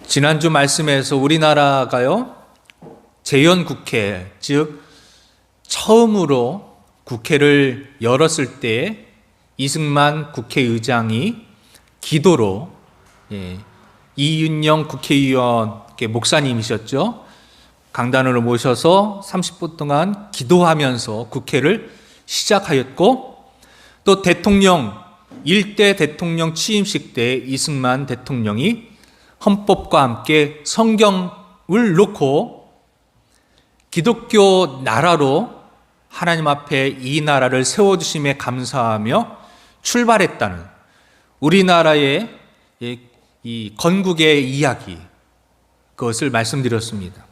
지난주 말씀에서 우리나라가요, 재연국회, 즉 처음으로 국회를 열었을 때 이승만 국회의장이 기도로, 이윤영 국회의원 목사님이셨죠, 강단으로 모셔서 30분 동안 기도하면서 국회를 시작하였고, 또 대통령, 1대 대통령 취임식 때 이승만 대통령이 헌법과 함께 성경을 놓고 기독교 나라로 하나님 앞에 이 나라를 세워주심에 감사하며 출발했다는 우리나라의 이 건국의 이야기, 그것을 말씀드렸습니다.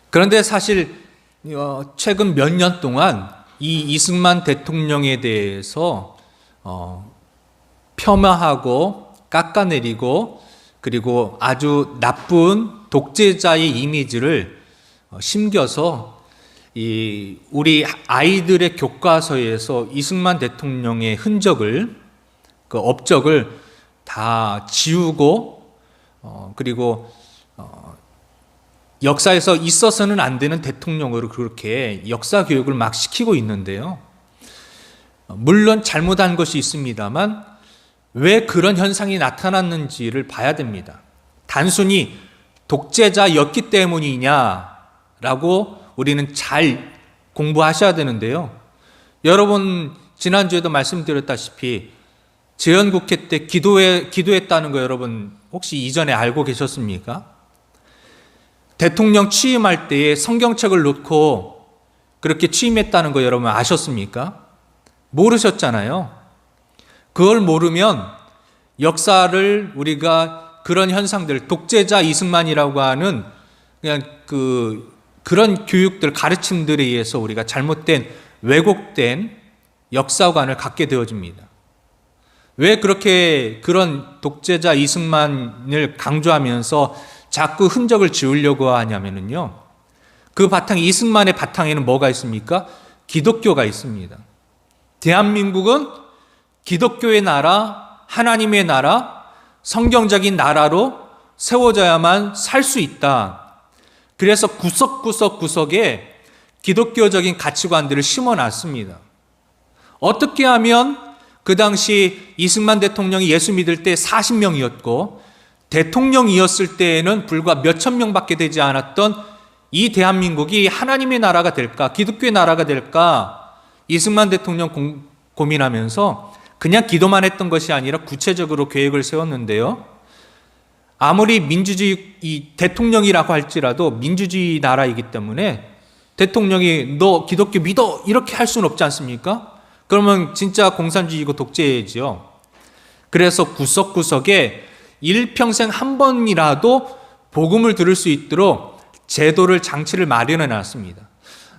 그런데 사실 최근 몇 년 동안 이 이승만 대통령에 대해서 폄하하고 깎아내리고, 그리고 아주 나쁜 독재자의 이미지를 심겨서 우리 아이들의 교과서에서 이승만 대통령의 흔적을, 그 업적을 다 지우고, 그리고 역사에서 있어서는 안 되는 대통령으로 그렇게 역사 교육을 막 시키고 있는데요. 물론 잘못한 것이 있습니다만 왜 그런 현상이 나타났는지를 봐야 됩니다. 단순히 독재자였기 때문이냐라고 우리는 잘 공부하셔야 되는데요. 여러분, 지난주에도 말씀드렸다시피 재헌국회 때 기도했다는 거 여러분 혹시 이전에 알고 계셨습니까? 대통령 취임할 때에 성경책을 놓고 그렇게 취임했다는 거 여러분 아셨습니까? 모르셨잖아요. 그걸 모르면 역사를 우리가 그런 현상들, 독재자 이승만이라고 하는 그냥 그런 교육들, 가르침들에 의해서 우리가 잘못된, 왜곡된 역사관을 갖게 되어집니다. 왜 그렇게 그런 독재자 이승만을 강조하면서 자꾸 흔적을 지우려고 하냐면요, 그 이승만의 바탕에는 뭐가 있습니까? 기독교가 있습니다. 대한민국은 기독교의 나라, 하나님의 나라, 성경적인 나라로 세워져야만 살 수 있다. 그래서 구석구석에 기독교적인 가치관들을 심어놨습니다. 어떻게 하면 그 당시 이승만 대통령이 예수 믿을 때 40명이었고 대통령이었을 때에는 불과 몇천 명밖에 되지 않았던 이 대한민국이 하나님의 나라가 될까, 기독교의 나라가 될까, 이승만 대통령 고민하면서 그냥 기도만 했던 것이 아니라 구체적으로 계획을 세웠는데요. 아무리 민주주의 대통령이라고 할지라도 민주주의 나라이기 때문에 대통령이 너 기독교 믿어 이렇게 할 수는 없지 않습니까? 그러면 진짜 공산주의고 독재지요. 그래서 구석구석에 일평생 한 번이라도 복음을 들을 수 있도록 제도를, 장치를 마련해 놨습니다.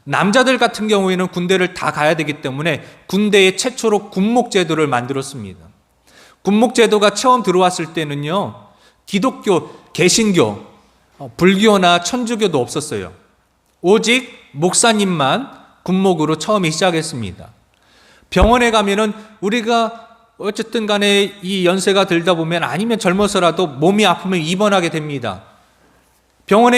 남자들 같은 경우에는 군대를 다 가야 되기 때문에 군대에 최초로 군목제도를 만들었습니다. 군목제도가 처음 들어왔을 때는요, 기독교, 개신교, 불교나 천주교도 없었어요. 오직 목사님만 군목으로 처음에 시작했습니다. 병원에 가면은 우리가 어쨌든 간에 이 연세가 들다 보면, 아니면 젊어서라도 몸이 아프면 입원하게 됩니다. 병원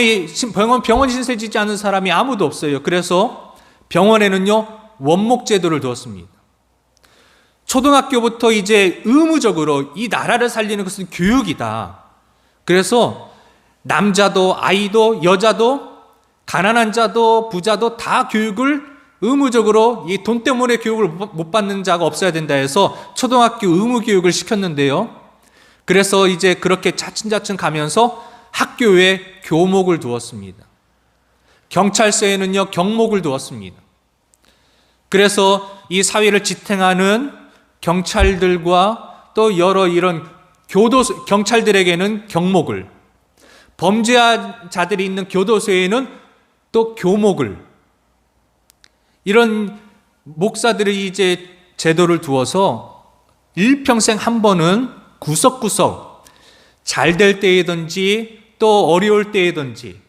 신세 지지 않은 사람이 아무도 없어요. 그래서 병원에는요, 원목제도를 두었습니다. 초등학교부터 이제 의무적으로 이 나라를 살리는 것은 교육이다. 그래서 남자도 아이도 여자도 가난한 자도 부자도 다 교육을 의무적으로, 이 돈 때문에 교육을 못 받는 자가 없어야 된다 해서 초등학교 의무 교육을 시켰는데요. 그래서 이제 그렇게 차츰차츰 가면서 학교에 교목을 두었습니다. 경찰서에는요, 경목을 두었습니다. 그래서 이 사회를 지탱하는 경찰들과 또 여러 이런 경찰들에게는 경목을, 범죄자들이 있는 교도소에는 또 교목을, 이런 목사들이 이제 제도를 두어서 일평생 한 번은 구석구석 잘 될 때이든지 또 어려울 때이든지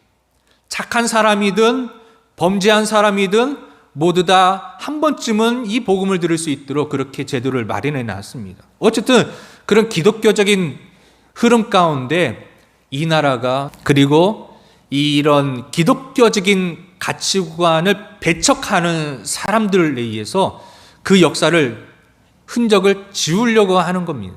착한 사람이든 범죄한 사람이든 모두 다 한 번쯤은 이 복음을 들을 수 있도록 그렇게 제도를 마련해 놨습니다. 어쨌든 그런 기독교적인 흐름 가운데 이 나라가 그리고 이런 기독교적인 가치관을 배척하는 사람들에 의해서 그 역사를 흔적을 지우려고 하는 겁니다.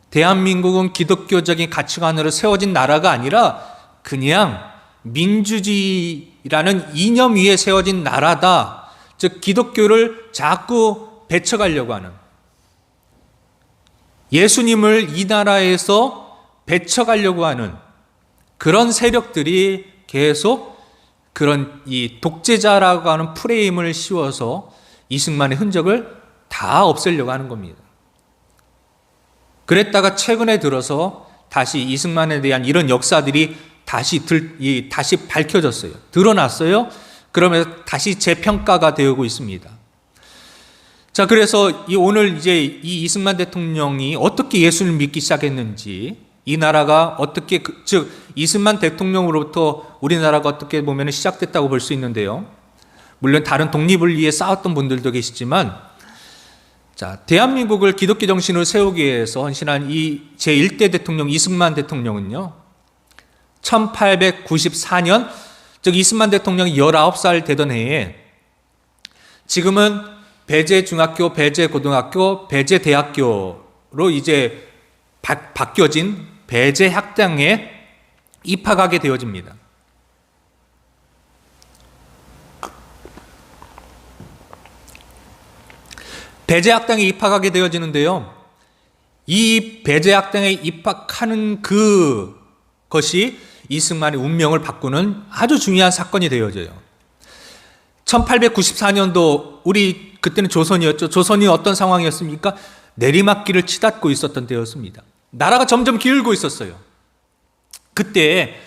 대한민국은 기독교적인 가치관으로 세워진 나라가 아니라 그냥 민주주의라는 이념 위에 세워진 나라다. 즉 기독교를 자꾸 배척하려고 하는, 예수님을 이 나라에서 배척하려고 하는 그런 세력들이 계속 그런 이 독재자라고 하는 프레임을 씌워서 이승만의 흔적을 다 없애려고 하는 겁니다. 그랬다가 최근에 들어서 다시 이승만에 대한 이런 역사들이 다시 밝혀졌어요. 드러났어요. 그러면서 다시 재평가가 되고 있습니다. 자, 그래서 오늘 이제 이 이승만 대통령이 어떻게 예수를 믿기 시작했는지, 이 나라가 어떻게, 즉 이승만 대통령으로부터 우리나라가 어떻게 보면 시작됐다고 볼 수 있는데요. 물론 다른 독립을 위해 싸웠던 분들도 계시지만, 자, 대한민국을 기독교 정신으로 세우기 위해서 헌신한 이 제1대 대통령 이승만 대통령은요, 1894년, 즉 이승만 대통령이 19살 되던 해에 지금은 배제중학교, 배제고등학교, 배제대학교로 이제 바뀌어진 배제학당에 입학하게 되어집니다. 배제학당에 입학하게 되어지는데요. 이 배제학당에 입학하는 그것이 이승만의 운명을 바꾸는 아주 중요한 사건이 되어져요. 1894년도 우리 그때는 조선이었죠. 조선이 어떤 상황이었습니까? 내리막길을 치닫고 있었던 때였습니다. 나라가 점점 기울고 있었어요. 그때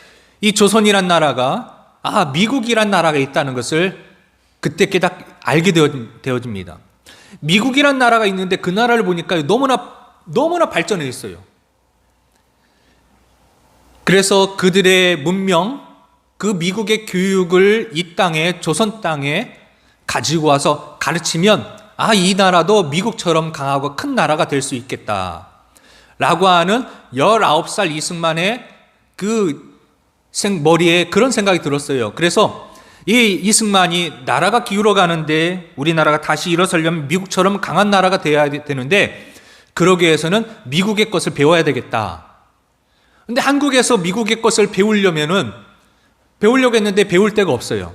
이 조선이란 나라가 미국이란 나라가 있다는 것을 그때 알게 되어집니다. 미국이란 나라가 있는데 그 나라를 보니까 너무나 발전해 있어요. 그래서 그들의 문명, 그 미국의 교육을 이 땅에, 조선 땅에 가지고 와서 가르치면 이 나라도 미국처럼 강하고 큰 나라가 될 수 있겠다 라고 하는 19살 이승만의 그 머리에 그런 생각이 들었어요. 그래서 이 이승만이 나라가 기울어 가는데 우리나라가 다시 일어서려면 미국처럼 강한 나라가 돼야 되는데 그러기 위해서는 미국의 것을 배워야 되겠다. 근데 한국에서 미국의 것을 배우려고 했는데 배울 데가 없어요.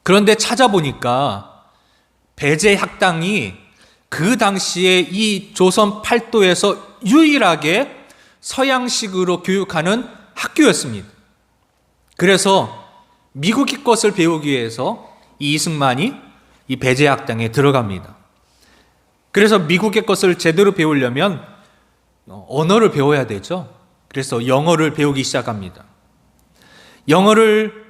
그런데 찾아보니까 배제학당이 그 당시에 이 조선 팔도에서 유일하게 서양식으로 교육하는 학교였습니다. 그래서 미국의 것을 배우기 위해서 이 이승만이 이 배제학당에 들어갑니다. 그래서 미국의 것을 제대로 배우려면 언어를 배워야 되죠. 그래서 영어를 배우기 시작합니다. 영어를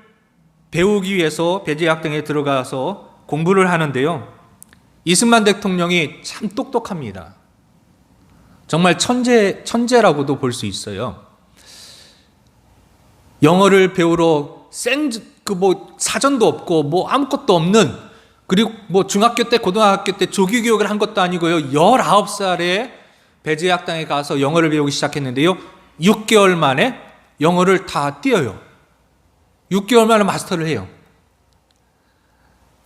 배우기 위해서 배제학당에 들어가서 공부를 하는데요. 이승만 대통령이 참 똑똑합니다. 정말 천재라고도 볼 수 있어요. 영어를 배우러 사전도 없고 아무것도 없는, 그리고 중학교 때 고등학교 때 조기 교육을 한 것도 아니고요. 19살에 배제학당에 가서 영어를 배우기 시작했는데요. 6개월 만에 영어를 다 띄어요. 6개월 만에 마스터를 해요.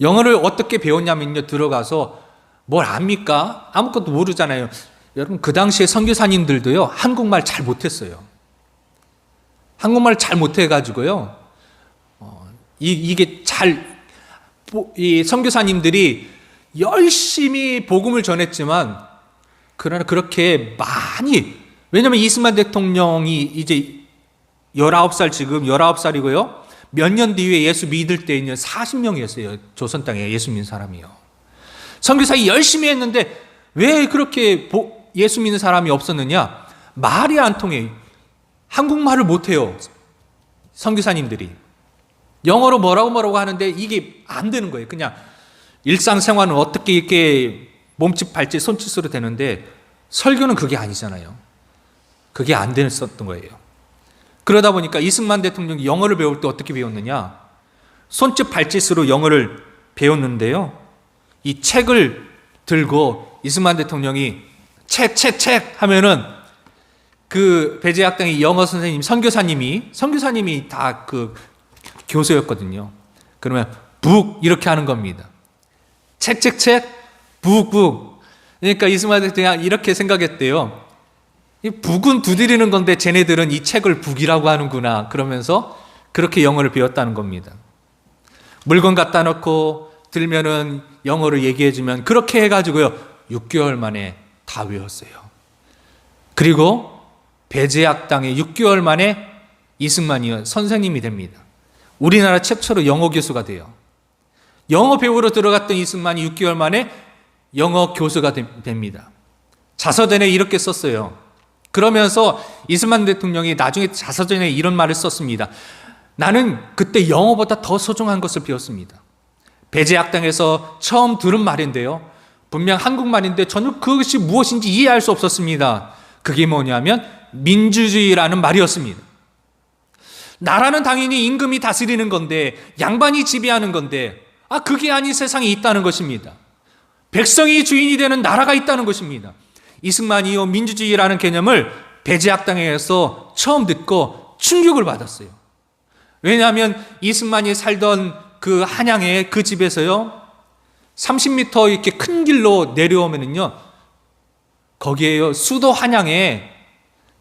영어를 어떻게 배웠냐면요. 들어가서 뭘 압니까? 아무것도 모르잖아요. 여러분 그 당시에 선교사님들도요. 한국말 잘 못했어요. 한국말 잘 못해가지고요. 이 선교사님들이 열심히 복음을 전했지만 그러나 그렇게 많이, 왜냐하면 이승만 대통령이 이제 19살, 지금 19살이고요. 몇 년 뒤에 예수 믿을 때는 40명이었어요. 조선 땅에 예수 믿는 사람이요. 선교사가 열심히 했는데 왜 그렇게 예수 믿는 사람이 없었느냐? 말이 안 통해요. 한국말을 못해요. 선교사님들이. 영어로 뭐라고 하는데 이게 안 되는 거예요. 그냥 일상생활은 어떻게 이렇게 몸짓, 발짓, 손짓으로 되는데 설교는 그게 아니잖아요. 그게 안 됐었던 거예요. 그러다 보니까 이승만 대통령이 영어를 배울 때 어떻게 배웠느냐? 손짓, 발짓으로 영어를 배웠는데요. 이 책을 들고 이승만 대통령이 책 하면은 그 배제학당의 영어 선생님, 선교사님이 다 그 교수였거든요. 그러면 북 이렇게 하는 겁니다. 책, 북. 그러니까 이스마엘 대통령이 이렇게 생각했대요. 이 북은 두드리는 건데 쟤네들은 이 책을 북이라고 하는구나. 그러면서 그렇게 영어를 배웠다는 겁니다. 물건 갖다 놓고 들면은 영어로 얘기해주면 그렇게 해가지고요 6개월 만에 다 외웠어요. 그리고 배제학당에 6개월 만에 이승만이 선생님이 됩니다. 우리나라 최초로 영어 교수가 돼요. 영어 배우러 들어갔던 이승만이 6개월 만에 영어 교수가 됩니다. 자서전에 이렇게 썼어요. 그러면서 이승만 대통령이 나중에 자서전에 이런 말을 썼습니다. 나는 그때 영어보다 더 소중한 것을 배웠습니다. 배제학당에서 처음 들은 말인데요. 분명 한국말인데 전혀 그것이 무엇인지 이해할 수 없었습니다. 그게 뭐냐면 민주주의라는 말이었습니다. 나라는 당연히 임금이 다스리는 건데 양반이 지배하는 건데 그게 아닌 세상이 있다는 것입니다. 백성이 주인이 되는 나라가 있다는 것입니다. 이승만이요 민주주의라는 개념을 배제학당에서 처음 듣고 충격을 받았어요. 왜냐하면 이승만이 살던 그 한양의 그 집에서요 30m 이렇게 큰 길로 내려오면은요 거기에요 수도 한양에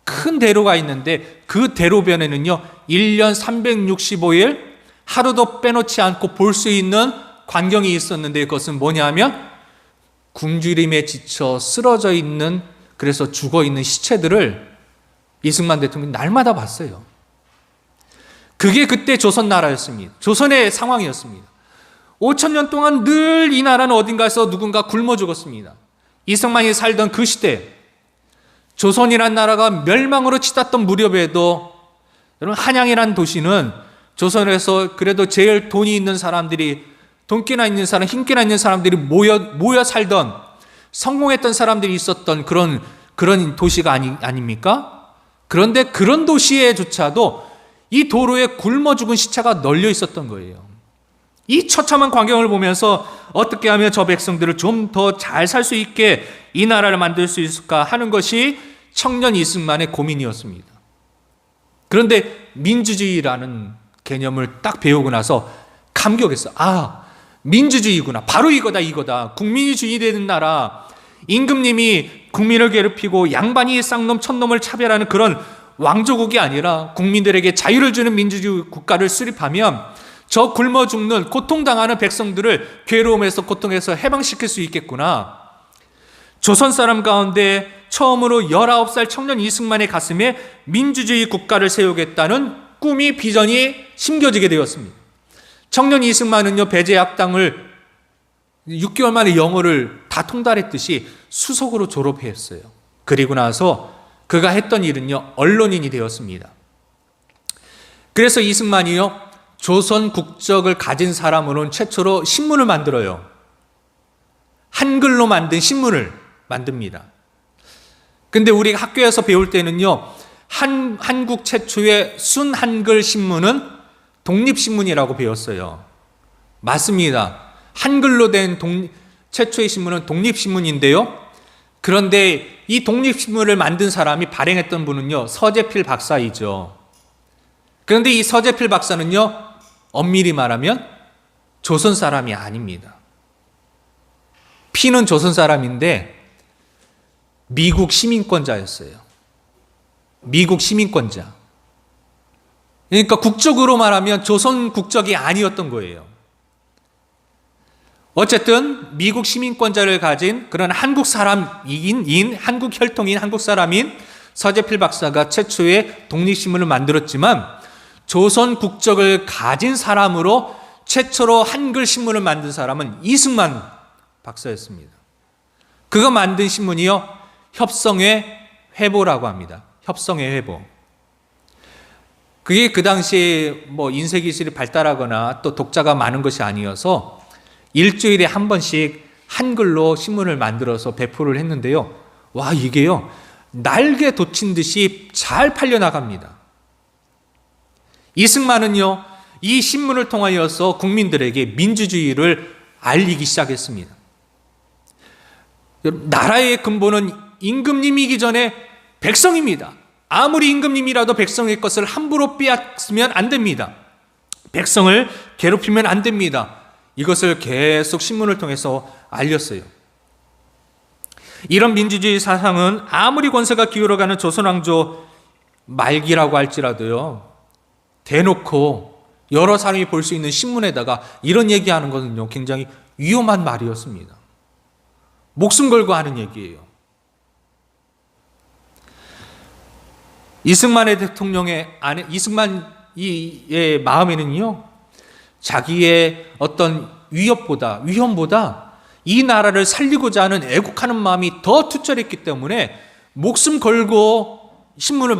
큰 대로가 있는데 그 대로변에는요 1년 365일 하루도 빼놓지 않고 볼 수 있는 광경이 있었는데 그것은 뭐냐면 굶주림에 지쳐 쓰러져 있는 그래서 죽어 있는 시체들을 이승만 대통령이 날마다 봤어요. 그게 그때 조선 나라였습니다. 조선의 상황이었습니다. 5,000년 동안 늘 이 나라는 어딘가에서 누군가 굶어 죽었습니다. 이승만이 살던 그 시대 조선이란 나라가 멸망으로 치닫던 무렵에도 여러분 한양이란 도시는 조선에서 그래도 제일 돈이 있는 사람들이 돈기나 있는 사람, 힘기나 있는 사람들이 모여 살던 성공했던 사람들이 있었던 그런 도시가 아닙니까? 그런데 그런 도시에조차도 이 도로에 굶어 죽은 시체가 널려 있었던 거예요. 이 처참한 광경을 보면서 어떻게 하면 저 백성들을 좀 더 잘 살 수 있게 이 나라를 만들 수 있을까 하는 것이 청년 이승만의 고민이었습니다. 그런데 민주주의라는 개념을 딱 배우고 나서 감격했어. 민주주의구나. 바로 이거다. 국민이 주인이 되는 나라. 임금님이 국민을 괴롭히고 양반이 쌍놈 촌놈을 차별하는 그런 왕조국이 아니라 국민들에게 자유를 주는 민주주의 국가를 수립하면 저 굶어 죽는 고통당하는 백성들을 괴로움에서 고통에서 해방시킬 수 있겠구나. 조선 사람 가운데 처음으로 19살 청년 이승만의 가슴에 민주주의 국가를 세우겠다는 꿈이 비전이 심겨지게 되었습니다. 청년 이승만은요 배제학당을 6개월 만에 영어를 다 통달했듯이 수석으로 졸업했어요. 그리고 나서 그가 했던 일은요 언론인이 되었습니다. 그래서 이승만이요 조선 국적을 가진 사람으로는 최초로 신문을 만들어요. 한글로 만든 신문을 만듭니다. 근데 우리가 학교에서 배울 때는요 한국 최초의 순한글 신문은 독립신문이라고 배웠어요. 맞습니다. 한글로 된 최초의 신문은 독립신문인데요. 그런데 이 독립신문을 만든 사람이 발행했던 분은요 서재필 박사이죠. 그런데 이 서재필 박사는요 엄밀히 말하면 조선 사람이 아닙니다. 피는 조선 사람인데 미국 시민권자였어요. 미국 시민권자. 그러니까 국적으로 말하면 조선 국적이 아니었던 거예요. 어쨌든 미국 시민권자를 가진 그런 한국 사람인, 한국 혈통인 한국 사람인 서재필 박사가 최초의 독립신문을 만들었지만 조선 국적을 가진 사람으로 최초로 한글 신문을 만든 사람은 이승만 박사였습니다. 그가 만든 신문이요 협성의 회보라고 합니다. 협성의 회보. 그게 그 당시에 인쇄기술이 발달하거나 또 독자가 많은 것이 아니어서 일주일에 한 번씩 한글로 신문을 만들어서 배포를 했는데요. 이게요 날개 돋친 듯이 잘 팔려나갑니다. 이승만은요 이 신문을 통하여서 국민들에게 민주주의를 알리기 시작했습니다. 나라의 근본은 임금님이기 전에 백성입니다. 아무리 임금님이라도 백성의 것을 함부로 빼앗으면 안 됩니다. 백성을 괴롭히면 안 됩니다. 이것을 계속 신문을 통해서 알렸어요. 이런 민주주의 사상은 아무리 권세가 기울어가는 조선왕조 말기라고 할지라도요, 대놓고 여러 사람이 볼 수 있는 신문에다가 이런 얘기하는 것은요, 굉장히 위험한 말이었습니다. 목숨 걸고 하는 얘기예요. 이승만의 대통령의 이승만의 마음에는요, 자기의 어떤 위험보다 이 나라를 살리고자 하는 애국하는 마음이 더 투철했기 때문에 목숨 걸고 신문을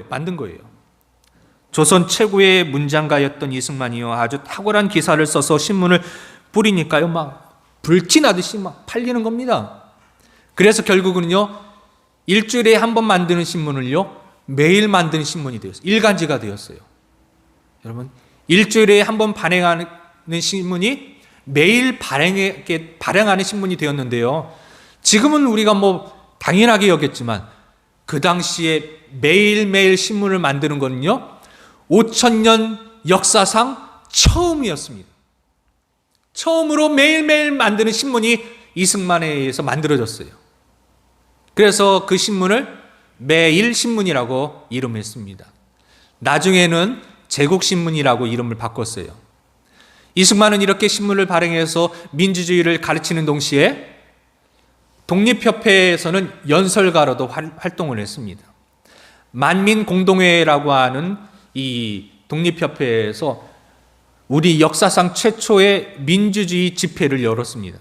만든 거예요. 조선 최고의 문장가였던 이승만이요, 아주 탁월한 기사를 써서 신문을 뿌리니까요, 막 불티나듯이 막 팔리는 겁니다. 그래서 결국은요, 일주일에 한 번 만드는 신문을요, 매일 만드는 신문이 되었어요. 일간지가 되었어요. 여러분, 일주일에 한 번 발행하는 신문이 매일 발행하는 신문이 되었는데요, 지금은 우리가 뭐 당연하게 여겼지만 그 당시에 매일매일 신문을 만드는 거는요, 5,000년 역사상 처음이었습니다. 처음으로 매일매일 만드는 신문이 이승만에 의해서 만들어졌어요. 그래서 그 신문을 매일신문이라고 이름했습니다. 나중에는 제국신문이라고 이름을 바꿨어요. 이승만은 이렇게 신문을 발행해서 민주주의를 가르치는 동시에 독립협회에서는 연설가로도 활동을 했습니다. 만민공동회라고 하는 이 독립협회에서 우리 역사상 최초의 민주주의 집회를 열었습니다.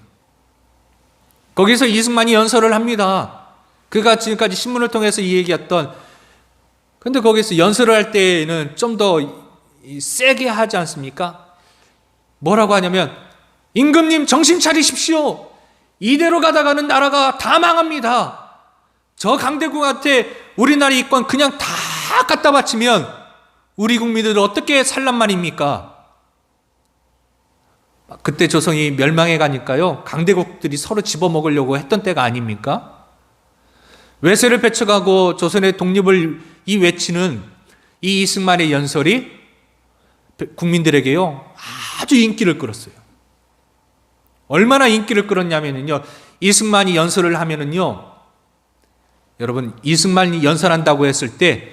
거기서 이승만이 연설을 합니다. 그가 지금까지 신문을 통해서 이 얘기했던, 근데 거기서 연설을 할 때는 좀 더 세게 하지 않습니까? 뭐라고 하냐면, 임금님 정신 차리십시오. 이대로 가다가는 나라가 다 망합니다. 저 강대국한테 우리나라 이권 그냥 다 갖다 바치면 우리 국민들은 어떻게 살란 말입니까? 그때 조선이 멸망해 가니까요, 강대국들이 서로 집어먹으려고 했던 때가 아닙니까? 외세를 펼쳐가고 조선의 독립을 외치는 이 이승만의 연설이 국민들에게요, 아주 인기를 끌었어요. 얼마나 인기를 끌었냐면요, 이승만이 연설을 하면은요, 여러분, 이승만이 연설한다고 했을 때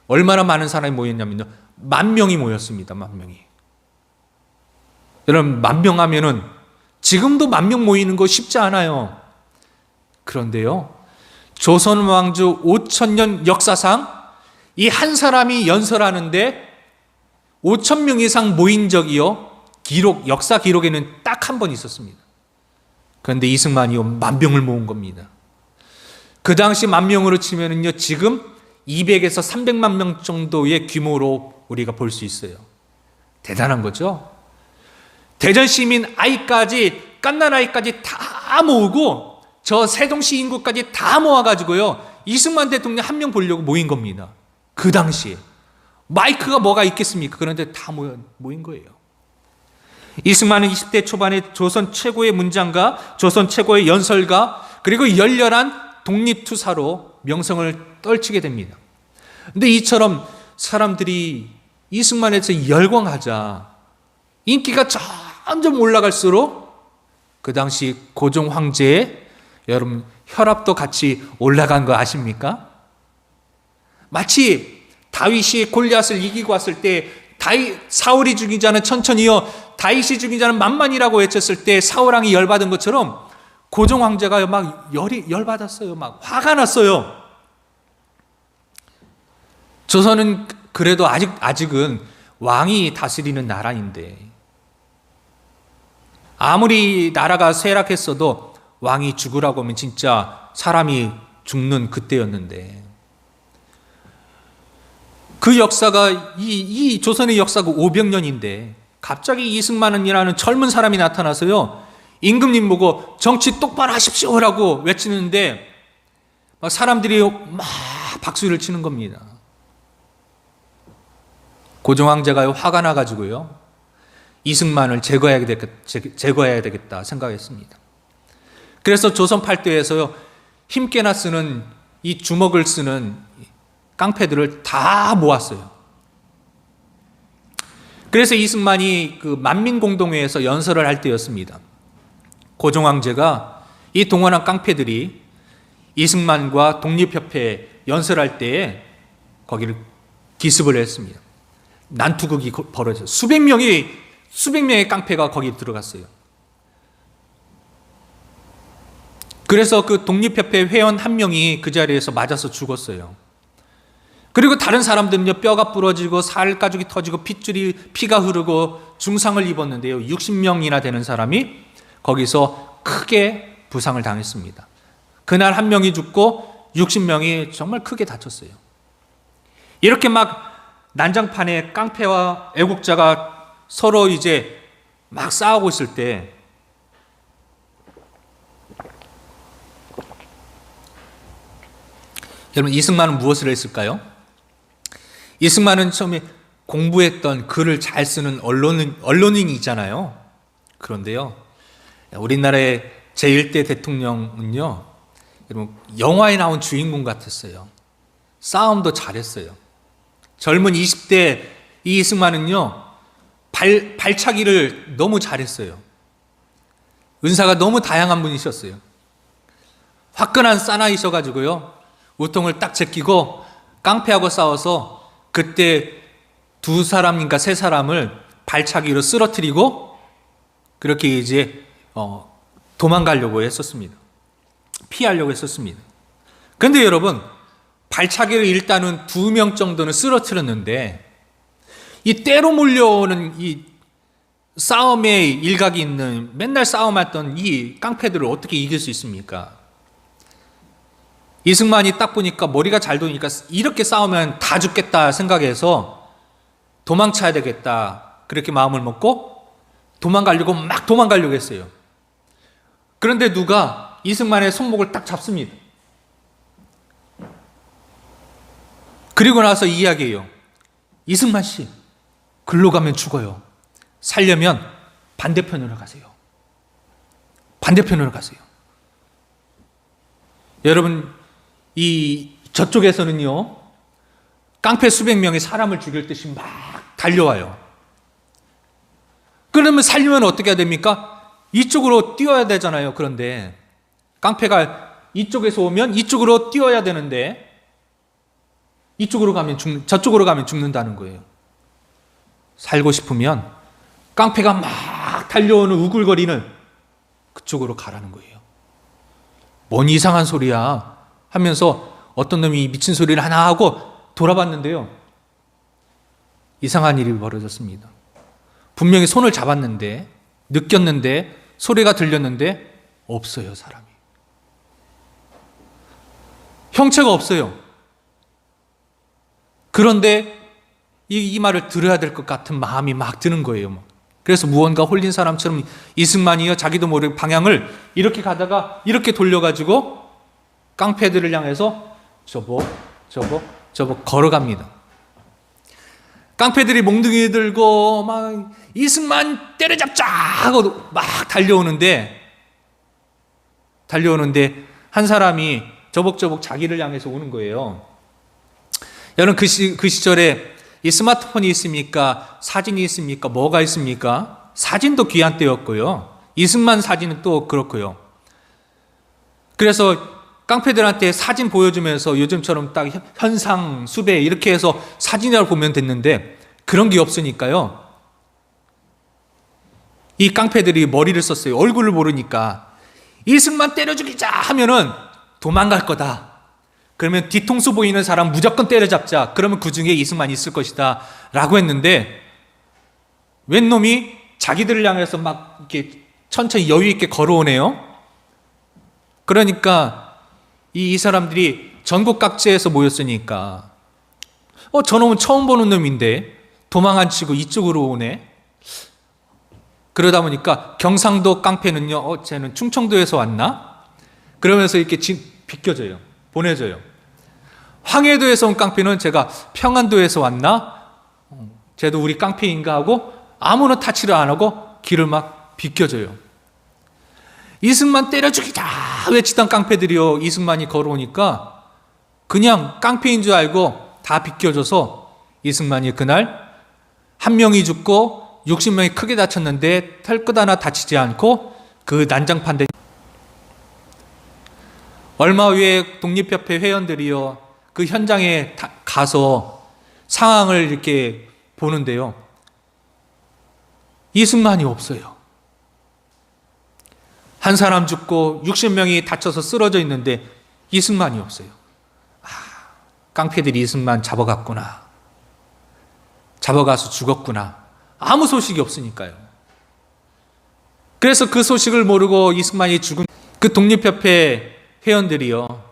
얼마나 많은 사람이 모였냐면요, 10,000명이 모였습니다. 10,000명이. 여러분, 10,000명 하면은 지금도 10,000명 모이는 거 쉽지 않아요. 그런데요, 조선 왕조 5,000년 역사상 이 한 사람이 연설하는데 5,000명 이상 모인 적이요, 역사 기록에는 딱 한 번 있었습니다. 그런데 이승만이요, 10,000명을 모은 겁니다. 그 당시 10,000명으로 치면은요, 지금 200에서 300만 명 정도의 규모로 우리가 볼 수 있어요. 대단한 거죠. 대전 시민 아이까지, 갓난 아이까지 다 모으고 저 세종시 인구까지 다 모아가지고요, 이승만 대통령 한 명 보려고 모인 겁니다. 그 당시에 마이크가 뭐가 있겠습니까? 그런데 다 모인 거예요. 이승만은 20대 초반에 조선 최고의 문장가, 조선 최고의 연설가, 그리고 열렬한 독립투사로 명성을 떨치게 됩니다. 근데 이처럼 사람들이 이승만에서 열광하자 인기가 점점 올라갈수록 그 당시 고종 황제의, 여러분, 혈압도 같이 올라간 거 아십니까? 마치 다윗이 골리앗을 이기고 왔을 때 사울이 죽인 자는 천천히요, 다윗이 죽인 자는 만만이라고 외쳤을 때 사울왕이 열받은 것처럼 고종 황제가 막 열받았어요. 막 화가 났어요. 조선은 그래도 아직은 왕이 다스리는 나라인데, 아무리 나라가 쇠락했어도 왕이 죽으라고 하면 진짜 사람이 죽는 그때였는데, 그 역사가 이 조선의 역사가 500년인데 갑자기 이승만이라는 젊은 사람이 나타나서요, 임금님 보고 정치 똑바로 하십시오라고 외치는데 막 사람들이 막 박수를 치는 겁니다. 고종 황제가 화가 나가지고요, 이승만을 제거해야 되겠다 생각했습니다. 그래서 조선 팔도에서요, 힘께나 쓰는 이 주먹을 쓰는 깡패들을 다 모았어요. 그래서 이승만이 그 만민공동회에서 연설을 할 때였습니다. 고종황제가 이 동원한 깡패들이 이승만과 독립협회에 연설할 때에 거기를 기습을 했습니다. 난투극이 벌어져서 수백 명의 깡패가 거기 들어갔어요. 그래서 그 독립협회 회원 한 명이 그 자리에서 맞아서 죽었어요. 그리고 다른 사람들은요, 뼈가 부러지고 살 가죽이 터지고 피가 흐르고 중상을 입었는데요, 60명이나 되는 사람이 거기서 크게 부상을 당했습니다. 그날 한 명이 죽고 60명이 정말 크게 다쳤어요. 이렇게 막 난장판에 깡패와 애국자가 서로 이제 막 싸우고 있을 때 여러분, 이승만은 무엇을 했을까요? 이승만은 처음에 공부했던 글을 잘 쓰는 언론인이잖아요. 그런데요, 우리나라의 제1대 대통령은요, 여러분, 영화에 나온 주인공 같았어요. 싸움도 잘했어요. 젊은 20대 이 이승만은요, 발차기를 너무 잘했어요. 은사가 너무 다양한 분이셨어요. 화끈한 사나이셔가지고요, 우통을 딱 제끼고 깡패하고 싸워서 그때 2사람인가 3사람을 발차기로 쓰러뜨리고 그렇게 이제 도망가려고 했었습니다. 피하려고 했었습니다. 그런데 여러분, 발차기를 일단은 2명 정도는 쓰러뜨렸는데 이 때로 몰려오는 이 싸움에 일각이 있는 맨날 싸움했던 이 깡패들을 어떻게 이길 수 있습니까? 이승만이 딱 보니까 머리가 잘 도니까 이렇게 싸우면 다 죽겠다 생각해서 도망쳐야 되겠다, 그렇게 마음을 먹고 막 도망가려고 했어요. 그런데 누가 이승만의 손목을 딱 잡습니다. 그리고 나서 이야기해요. 이승만 씨, 글로 가면 죽어요. 살려면 반대편으로 가세요. 반대편으로 가세요. 여러분, 저쪽에서는요, 깡패 수백 명이 사람을 죽일 듯이 막 달려와요. 그러면 살려면 어떻게 해야 됩니까? 이쪽으로 뛰어야 되잖아요. 그런데 깡패가 이쪽에서 오면 이쪽으로 뛰어야 되는데 저쪽으로 가면 죽는다는 거예요. 살고 싶으면 깡패가 막 달려오는 우글거리는 그쪽으로 가라는 거예요. 뭔 이상한 소리야 하면서 어떤 놈이 미친 소리를 하나 하고 돌아봤는데요, 이상한 일이 벌어졌습니다. 분명히 손을 잡았는데, 느꼈는데, 소리가 들렸는데 없어요. 사람이. 형체가 없어요. 그런데 이 말을 들어야 될 것 같은 마음이 막 드는 거예요. 그래서 무언가 홀린 사람처럼 이승만이요, 자기도 모르게 방향을 이렇게 가다가 이렇게 돌려가지고 깡패들을 향해서 저벅 걸어갑니다. 깡패들이 몽둥이 들고 막 이승만 때려잡자 하고 막 달려오는데 한 사람이 저벅저벅 자기를 향해서 오는 거예요. 여러분, 그 시절에 이 스마트폰이 있습니까? 사진이 있습니까? 뭐가 있습니까? 사진도 귀한 때였고요. 이승만 사진은 또 그렇고요. 그래서 깡패들한테 사진 보여주면서 요즘처럼 딱 현상, 수배 이렇게 해서 사진을 보면 됐는데 그런 게 없으니까요, 이 깡패들이 머리를 썼어요. 얼굴을 모르니까. 이승만 때려 죽이자 하면은 도망갈 거다. 그러면 뒤통수 보이는 사람 무조건 때려잡자. 그러면 그 중에 이승만이 있을 것이다 라고 했는데, 웬 놈이 자기들을 향해서 막 이렇게 천천히 여유 있게 걸어오네요. 그러니까 이 사람들이 전국 각지에서 모였으니까 저놈은 처음 보는 놈인데 도망 안 치고 이쪽으로 오네. 그러다 보니까 경상도 깡패는요, 쟤는 충청도에서 왔나? 그러면서 이렇게 비껴져요. 보내줘요. 황해도에서 온 깡패는 제가 평안도에서 왔나? 쟤도 우리 깡패인가 하고 아무런 타치를 안 하고 길을 막 비껴줘요. 이승만 때려 죽이자 외치던 깡패들이요, 이승만이 걸어오니까 그냥 깡패인 줄 알고 다 비껴줘서 이승만이 그날 한 명이 죽고 60명이 크게 다쳤는데 털끝 하나 다치지 않고 그 난장판대. 얼마 후에 독립협회 회원들이요, 그 현장에 가서 상황을 이렇게 보는데요, 이승만이 없어요. 한 사람 죽고 60명이 다쳐서 쓰러져 있는데 이승만이 없어요. 깡패들이 이승만 잡아갔구나, 잡아가서 죽었구나. 아무 소식이 없으니까요. 그래서 그 소식을 모르고 이승만이 죽은 그 독립협회 회원들이요,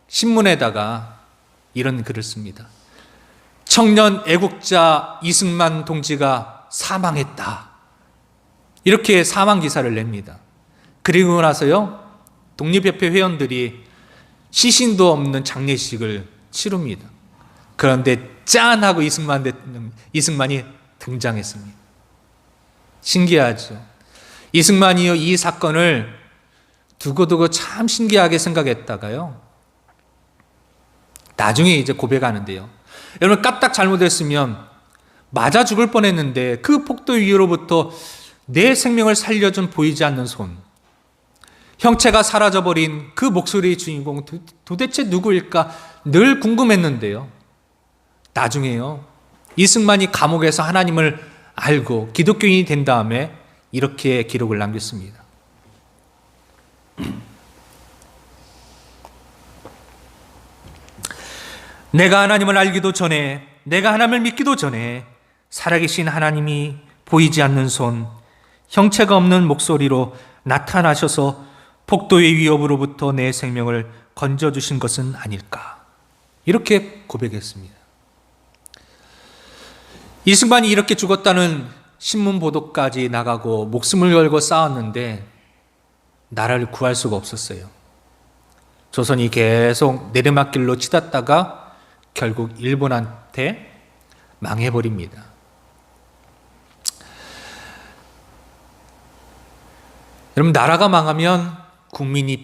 신문에다가 이런 글을 씁니다. 청년 애국자 이승만 동지가 사망했다. 이렇게 사망 기사를 냅니다. 그리고 나서요, 독립협회 회원들이 시신도 없는 장례식을 치릅니다. 그런데 짠 하고 이승만이 등장했습니다. 신기하죠. 이승만이요, 이 사건을 두고두고 참 신기하게 생각했다가요, 나중에 이제 고백하는데요, 여러분 까딱 잘못했으면 맞아 죽을 뻔했는데 그 폭도 위로부터 내 생명을 살려준 보이지 않는 손, 형체가 사라져버린 그 목소리의 주인공 도대체 누구일까 늘 궁금했는데요, 나중에요, 이승만이 감옥에서 하나님을 알고 기독교인이 된 다음에 이렇게 기록을 남겼습니다. 내가 하나님을 알기도 전에, 내가 하나님을 믿기도 전에 살아계신 하나님이 보이지 않는 손, 형체가 없는 목소리로 나타나셔서 폭도의 위협으로부터 내 생명을 건져주신 것은 아닐까, 이렇게 고백했습니다. 이승만이 이렇게 죽었다는 신문 보도까지 나가고 목숨을 걸고 싸웠는데 나라를 구할 수가 없었어요. 조선이 계속 내리막길로 치닫다가 결국 일본한테 망해버립니다. 여러분, 나라가 망하면 국민이